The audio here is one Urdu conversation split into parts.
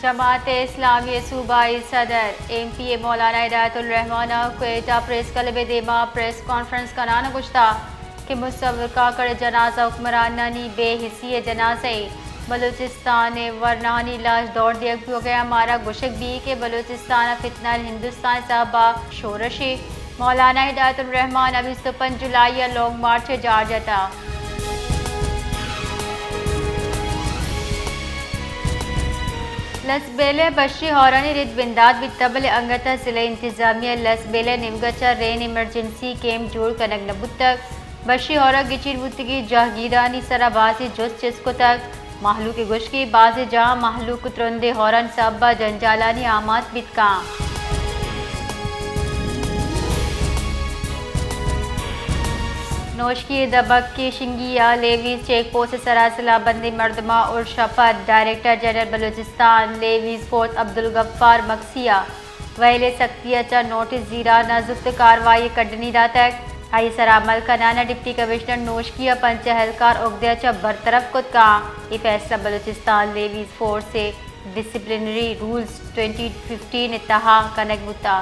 جماعت اسلامی صوبائی صدر M P A Maulana Hidayat ur Rehman Quetta press club دیما پریس کانفرنس کنانا گشتہ کہ مصور کاکڑ جنازہ حکمرانانی بے حسی جنازے بلوچستان ورنانی لاش دوڑ دیکھ بھی ہو گیا ہمارا گشک بھی کہ بلوچستان فتنہ ہندوستان صاحبہ شورشی مولانا ہدایت الرحمان ابھی 5 جولائی لانگ مارچ جار جاتا لسبیلے بشری ہورانی رد بنداد بتبل انگتا ضلع انتظامیہ لسبیلے نمگچا رین ایمرجنسی کیمپ جوڑ کنگ نبود تک بشری ہورا گچیر بودگی جاگیرانی سرا بازی جس چسکو تک محلوق گشکی بازی جہاں محلوق ترندے ہوران صحبہ جنجالانی آمات بتکاں نوشکی دبک کی شنگیا لیویز چیک پوسٹ سراسلہ بندی مردمہ اور شفت director general Balochistan levies force Abdul Ghaffar مکسیہ ویلے سختیہ چا نوٹس زیرا نازک کاروائی کڈنی دا تک آئی سر عمل کنانا ڈپٹی کمشنر نوشکیہ پنچ اہلکار عقدہ چا برطرف کت کا یہ فیصلہ بلوچستان لیویز فورس سے ڈسپلنری رولز 2015 اتحاد کنگ بتا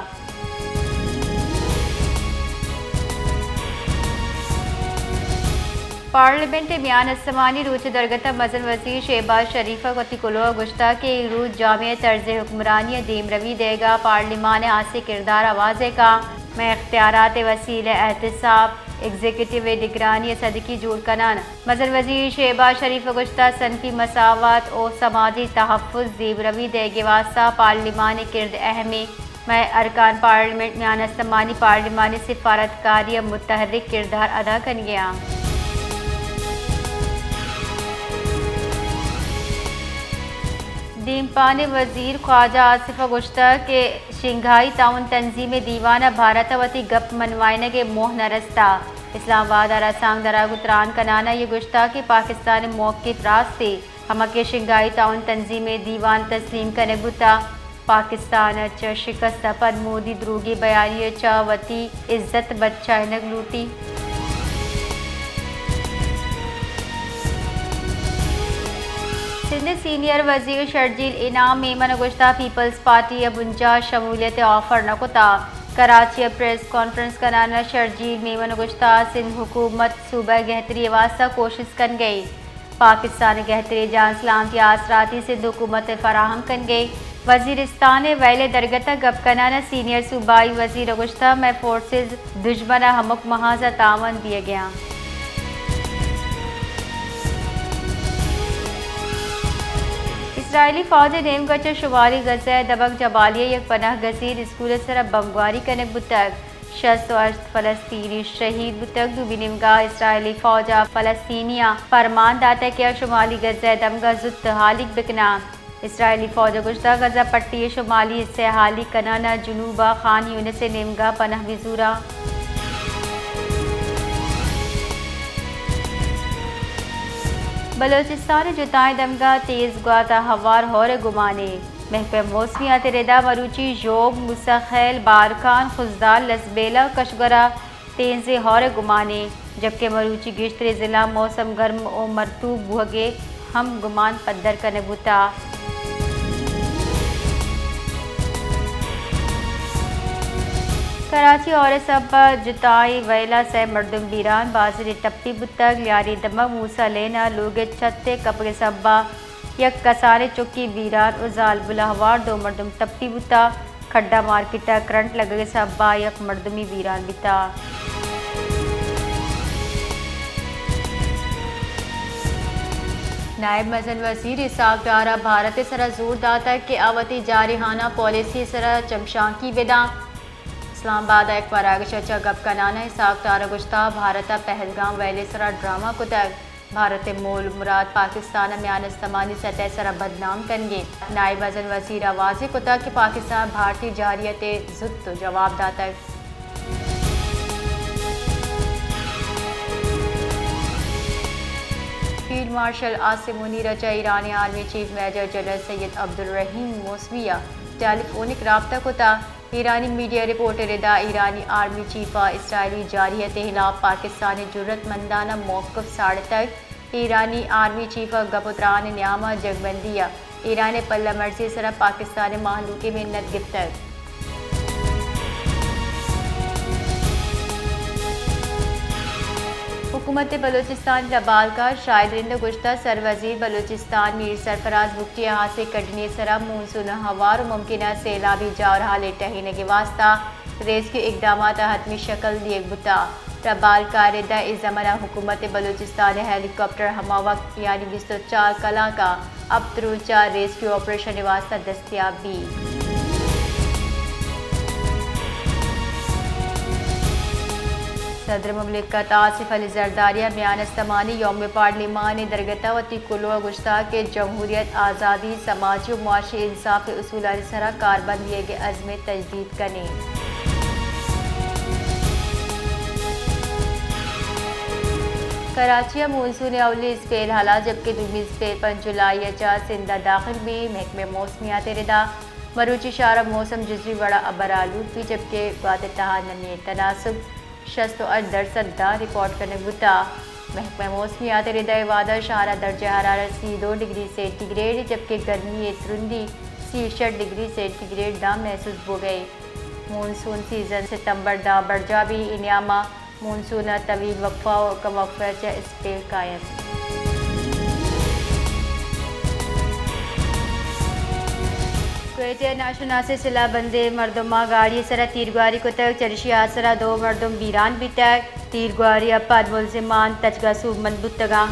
پارلیمنٹ میان السمانی روچ درگتہ مزن وزیر شہباز شریفہ کو کلو گشتہ کے روز جامع طرز حکمرانی دیم روی دے گا پارلیمان آسے کردار آوازے کا میں اختیارات وسیلہ احتساب ایگزیکٹو نگرانی صدقی جوڑ کنان مزن وزیر شہباز شریف گشتہ صنفی مساوات اور سماجی تحفظ دیم روی دے گے واسطہ پارلیمان کرد اہمی میں ارکان پارلیمنٹ میان السمانی پارلیمانی سفارتکاری متحرک کردار ادا کر گیا دیمپان وزیر خواجہ آصف گشتہ کے شنگھائی تعاون تنظیم دیوانہ بھارت وتی گپ منوائنے کے موہ نرستہ اسلام آباد رسانگ دراغ اتران کنانا یہ گشتہ کے پاکستان موقف راستے ہم کے شنگھائی تعاون تنظیم دیوان تسلیم کرنے بتا پاکستان چ شکست پر مودی دروگی بیانی چا وتی عزت بچہ لوٹی سندھ سینئر وزیر شرجیل انعام میمن گشتہ پیپلز پارٹی اب 49 شمولیت آفر نکتا کراچی پریس کانفرنس کنانا شرجیل میمن گشتہ سندھ حکومت صوبہ گہتری واسطہ کوشش کن گئی پاکستان گہتری جان سلامتی آثراتی سندھ حکومت فراہم کن گئی وزیرستان ویلے درگتہ گپ کنانا سینئر صوبائی وزیر گشتہ میں فورسز دشمنہ ہمک محاذہ تعاون دیا گیا اسرائیلی فوج نیم گچ شمالی غزہ دبک جبالیہ یک پناہ گزیر اسکول سر بمباری کنک بتک 68 فلسطینی شہید بتک دو بنمگاہ اسرائیلی فوجہ فلسطینیہ فرمان داتا کیا شمالی غزہ دمگا زد حالک بکنا اسرائیلی فوج گشتہ غزہ پٹی شمالی حصے حالی کنانا جنوبہ خان یونس نمگاہ پناہ وزورہ بلوچستان جتائیں دمگا تیز گواتا ہوار ہور گمانے محکمہ موسمیات ردا مروچی جوب مسخیل بارکان خزدال لسبیلا کشگرہ تیز ہور گمانے جبکہ مروچی گشتر ضلع موسم گرم و مرطوب بھگے ہم گمان پدر کا نبوتا کراچی اور سب جتائی ویلا سے مردم بیران بازر ٹپی بتگ لیاری دمگ موسا لینا لوگ چھتے کپڑے سبا یک کسانے چکی بیران ازال بلاہوار دو مردم ٹپی بتا کھڈا مارکیٹا کرنٹ لگے سبا یک مردمی بیران بتا نائب مزن وزیر اسحاق ڈارا بھارت سرا زور داتا کہ آوتی جارحانہ پالیسی سرا چمشان کی بدا اسلام آباد ایک پراگ چچا گپ کنانا اسحاق ڈارا گشتہ بھارت پہلگام ویلے سرا ڈرامہ کتگ بھارت مول مراد پاکستان میان استمانی سطح سرا بدنام کنگے نائب مزن وزیر آواز کتا کہ پاکستان بھارتی جاریت زد جواب داتا فیلڈ مارشل عاصم منیر چا ایرانی آرمی چیف میجر جنرل سید عبدالرحیم موسویہ ٹیلی فونک رابطہ کتا ایرانی میڈیا رپورٹر ادا ایرانی آرمی چیفہ اسرائیلی جارحیت خلاف پاکستانی جرت مندانہ موقف ساڑھ تک ایرانی آرمی چیفہ گپتران نیامہ جگبندیہ ایران پلہ مرضی سرا پاکستان محلوق منت گفتگ حکومت بلوچستان ربال کا شاہد رند گشتہ سر وزیر بلوچستان میر سرفراز بگٹی یہاں سے کٹنے سرا مونسون ہوار و ممکنہ سیلابی جاور حال ٹہینے کے واسطہ ریسکیو اقدامات حتمی شکل دیے بتا ربال کا ردہ اس زمانہ حکومت بلوچستان ہیلی کاپٹر ہما وقت یعنی 24 کلا کا اب تروچا ریسکیو آپریشن واسطہ دستیاب بھی صدر مملکت آصف علی زرداریہ بیان استمانی یوم پارلیمان درگتہ وتی کلو گشتہ کے جمہوریت آزادی سماجی و معاشی انصاف اصول سرا کاربندیے کے عزم تجدید کرنے کراچی مونسون اولی اسپیل حالا جبکہ دومی اسپیل 5 جولائی اچا سندہ داخل بھی محکمہ موسمیات ردا مروچی شارہ موسم جزوی بڑا ابرآلود بھی جبکہ واد اتحاد نمی تناسب 68% دا رپورٹ کرنے بتا محکمہ موسمیات ردا وعدہ شارہ درجہ حرارت 32 ڈگری سینٹی گریڈ جبکہ گرمی ترندی 66 ڈگری سینٹی گریڈ دا محسوس ہو گئے مونسون سیزن ستمبر دا برجا بھی انعامہ مونسون طویل وقفہ و کم وقفہ چا اسپیل قائم کوئٹہ ناشنا سے صلح بندے مردمہ گاڑی سرا تیرگواری کو تک چرشی آسرا 2 مردم بیران بھی تک تیرگواری اپاد ملزمان تجگا سوب منبتگا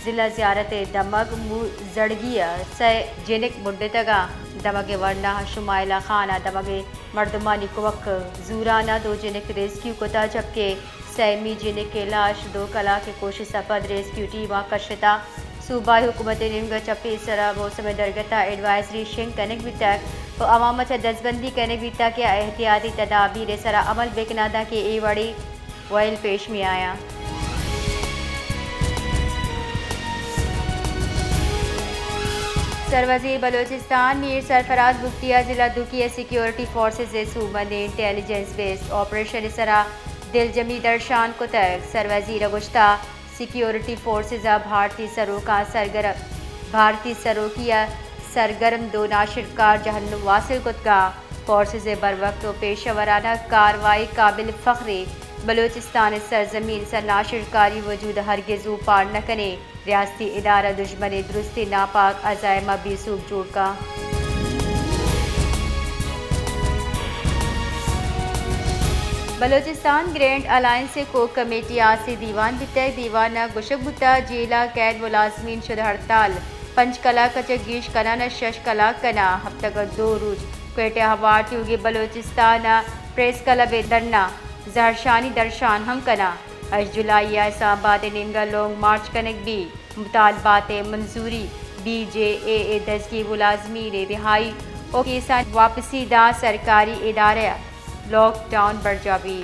ضلع زیارت دمک زڑگیہ سے جنک مڈتگا دمگ ورنہ شمائلہ خانہ دمگ مردمانی کوک زورانہ 2 جنک ریسکیو کتا جبکہ سیمی جنک کے لاش 2 کلا کے کوشش سفد ریسکیو ٹیمہ کشتا صوبائی حکومت نمگ چپی سرا موسم درگتہ ایڈوائزری شنگ کنک بھی تک و عوام چا دستبندی کنک بھی تک یا احتیاطی تدابیر سرا عمل بکنادہ کے ای وڑی وائل پیش میں آیا سروزیر بلوچستان میر سرفراز بگٹیہ ضلع دوکیہ سیکیورٹی فورسز صوبہ نے انٹیلیجنس بیسڈ آپریشن سرا دل جمی درشان کو تک سروزیر گشتہ سیکیورٹی فورسز بھارتی سروکیہ سرگرم 2 ناشرکار جہنم واصل کتگا فورسز بروقت و پیشہ ورانہ کاروائی قابل فخری بلوچستان سرزمین سر ناشرکاری وجود ہرگز پار نہ کنے ریاستی ادارہ دشمن درستی ناپاک عزائمہ بھی سوکھ جوڑ کا بلوچستان گرینڈ الائنس کو کمیٹی آسی دیوان بتہ دیوانہ گشک بتا جیلا قید ملازمین شد ہڑتال 5 کلا کچ گیش کنانا 6 کلا کنا ہفتہ 2 روز کوئٹہ ہوا ٹیوگی بلوچستان پریس کلب درنا زہرشانی درشان ہم کنا 8 جولائی اسلام آباد ننگا لونگ مارچ کنک بھی مطالبات منظوری بی جے اے دزگی ملازمین رہائی اور کیسان واپسی دا سرکاری ادارہ لاک ڈاؤن برجا بھی